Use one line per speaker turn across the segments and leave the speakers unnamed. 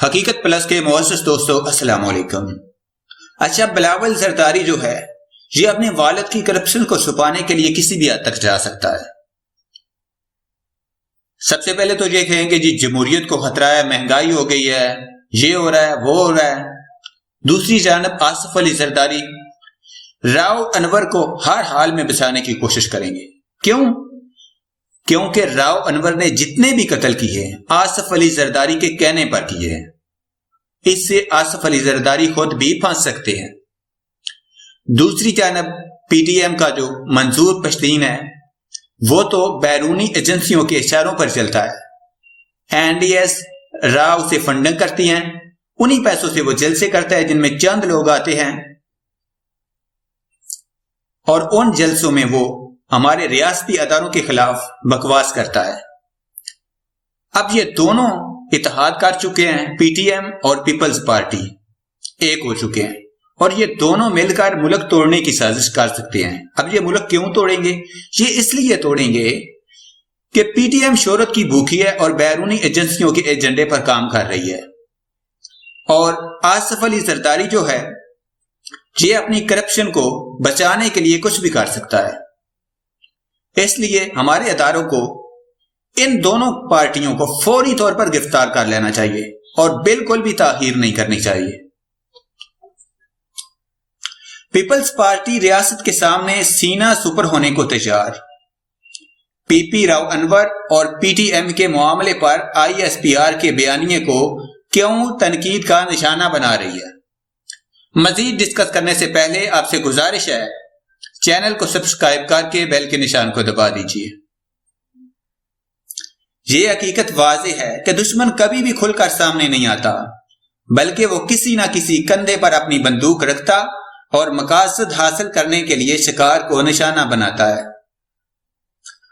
حقیقت پلس کے معزز دوستو السلام علیکم۔ اچھا، بلاول زرداری جو ہے یہ اپنے والد کی کرپشن کو چھپانے کے لیے کسی بھی حد تک جا سکتا ہے۔ سب سے پہلے تو یہ کہیں کہ جی جمہوریت کو خطرہ ہے، مہنگائی ہو گئی ہے، یہ ہو رہا ہے، وہ ہو رہا ہے۔ دوسری جانب آصف علی زرداری راؤ انور کو ہر حال میں بچانے کی کوشش کریں گے۔ کیونکہ راؤ انور نے جتنے بھی قتل کیے آصف علی زرداری کے کہنے پر کیے ہیں۔ اس سے آصف علی زرداری خود بھی پھنس سکتے ہیں۔ دوسری جانب پی ٹی ایم کا جو منظور پشتین ہے وہ تو بیرونی ایجنسیوں کے اشاروں پر چلتا ہے۔ این ڈی ایس راؤ سے فنڈنگ کرتی ہیں، انہی پیسوں سے وہ جلسے کرتا ہے جن میں چند لوگ آتے ہیں اور ان جلسوں میں وہ ہمارے ریاستی اداروں کے خلاف بکواس کرتا ہے۔ اب یہ دونوں اتحاد کر چکے ہیں، پی ٹی ایم اور پیپلز پارٹی ایک ہو چکے ہیں اور یہ دونوں مل کر ملک توڑنے کی سازش کر سکتے ہیں۔ اب یہ ملک کیوں توڑیں گے؟ یہ اس لیے توڑیں گے کہ پی ٹی ایم شہرت کی بھوکی ہے اور بیرونی ایجنسیوں کے ایجنڈے پر کام کر رہی ہے، اور آصف علی زرداری جو ہے یہ اپنی کرپشن کو بچانے کے لیے کچھ بھی کر سکتا ہے۔ اس لیے ہمارے اداروں کو ان دونوں پارٹیوں کو فوری طور پر گرفتار کر لینا چاہیے اور بالکل بھی تاخیر نہیں کرنی چاہیے۔ پیپلز پارٹی ریاست کے سامنے سینہ سپر ہونے کو تیار۔ پی پی راؤ انور اور پی ٹی ایم کے معاملے پر آئی ایس پی آر کے بیانیے کو کیوں تنقید کا نشانہ بنا رہی ہے؟ مزید ڈسکس کرنے سے پہلے آپ سے گزارش ہے چینل کو سبسکرائب کر کے بیل کے نشان کو دبا دیجیے۔ یہ حقیقت واضح ہے کہ دشمن کبھی بھی کھل کر سامنے نہیں آتا، بلکہ وہ کسی نہ کسی کندھے پر اپنی بندوق رکھتا اور مقاصد حاصل کرنے کے لیے شکار کو نشانہ بناتا ہے۔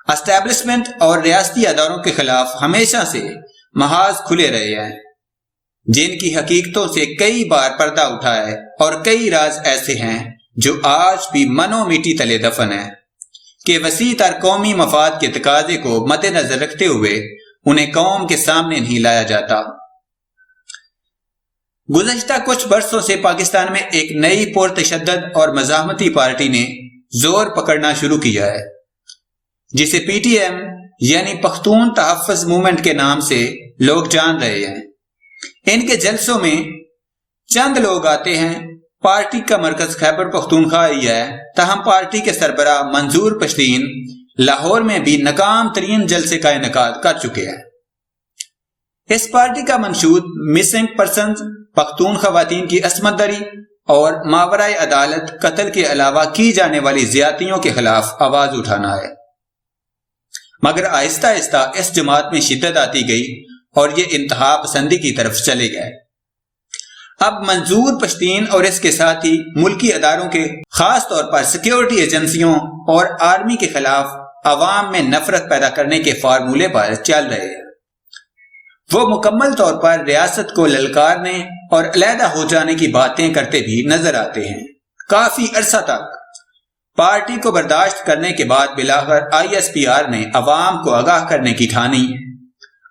اسٹیبلشمنٹ اور ریاستی اداروں کے خلاف ہمیشہ سے محاذ کھلے رہے ہیں، جن کی حقیقتوں سے کئی بار پردہ اٹھا ہے، اور کئی راز ایسے ہیں جو آج بھی منو میٹی تلے دفن ہیں کہ وسیع تر قومی مفاد کے تقاضے کو مد نظر رکھتے ہوئے انہیں قوم کے سامنے نہیں لایا جاتا۔ گزشتہ کچھ برسوں سے پاکستان میں ایک نئی پرتشدد اور مزاحمتی پارٹی نے زور پکڑنا شروع کیا ہے، جسے پی ٹی ایم یعنی پختون تحفظ موومنٹ کے نام سے لوگ جان رہے ہیں۔ ان کے جلسوں میں چند لوگ آتے ہیں۔ پارٹی کا مرکز خیبر پختونخوا ہی ہے، تاہم پارٹی کے سربراہ منظور پشتین لاہور میں بھی ناکام ترین جلسے کا انعقاد کر چکے ہیں۔ اس پارٹی کا منشور مسنگ پرسنز، پختون خواتین کی عصمت دری اور ماورائے عدالت قتل کے علاوہ کی جانے والی زیادتیوں کے خلاف آواز اٹھانا ہے۔ مگر آہستہ آہستہ اس جماعت میں شدت آتی گئی اور یہ انتہا پسندی کی طرف چلے گئے۔ اب منظور پشتین اور اس کے ساتھی ملکی اداروں کے، خاص طور پر سیکیورٹی ایجنسیوں اور آرمی کے خلاف عوام میں نفرت پیدا کرنے کے فارمولے پر چل رہے ہیں۔ وہ مکمل طور پر ریاست کو للکارنے اور علیحدہ ہو جانے کی باتیں کرتے بھی نظر آتے ہیں۔ کافی عرصہ تک پارٹی کو برداشت کرنے کے بعد بالآخر آئی ایس پی آر نے عوام کو آگاہ کرنے کی ٹھانی،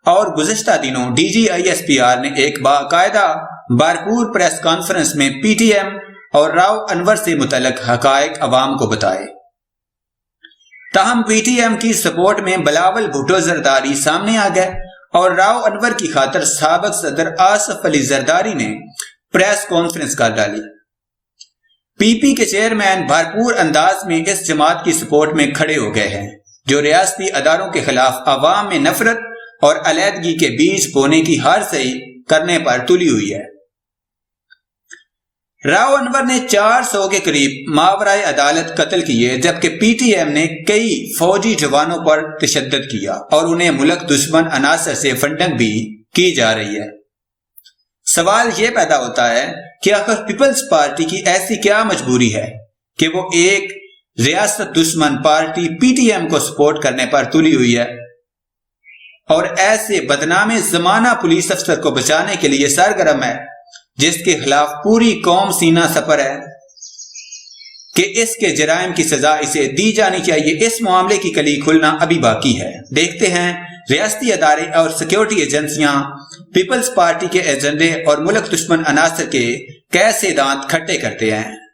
اور گزشتہ دنوں D G I S P R نے ایک باقاعدہ بھرپور پریس کانفرنس میں پی ٹی ایم اور راؤ انور سے متعلق حقائق عوام کو بتائے۔ تاہم پی ٹی ایم کی سپورٹ میں بلاول بھٹو زرداری سامنے آ گئے اور راؤ انور کی خاطر سابق صدر آصف علی زرداری نے پریس کانفرنس کر ڈالی۔ پی پی کے چیئرمین بھرپور انداز میں اس جماعت کی سپورٹ میں کھڑے ہو گئے ہیں جو ریاستی اداروں کے خلاف عوام میں نفرت اور علیحدگی کے بیج بونے کی ہر صحیح کرنے پر تلی ہوئی ہے۔ راؤ انور نے 400 کے قریب ماورائے عدالت قتل کیے، جبکہ پی ٹی ایم نے کئی فوجی جوانوں پر تشدد کیا اور انہیں ملک دشمن عناصر سے فنڈنگ بھی کی جا رہی ہے۔ سوال یہ پیدا ہوتا ہے کہ آخر پیپلز پارٹی کی ایسی کیا مجبوری ہے کہ وہ ایک ریاست دشمن پارٹی پی ٹی ایم کو سپورٹ کرنے پر تلی ہوئی ہے اور ایسے بدنام زمانہ پولیس افسر کو بچانے کے لیے سرگرم ہے جس کے خلاف پوری قوم سینہ سپر ہے کہ اس کے جرائم کی سزا اسے دی جانی چاہیے۔ اس معاملے کی کلی کھلنا ابھی باقی ہے۔ دیکھتے ہیں ریاستی ادارے اور سیکیورٹی ایجنسیاں پیپلز پارٹی کے ایجنڈے اور ملک دشمن عناصر کے کیسے دانت کھٹے کرتے ہیں۔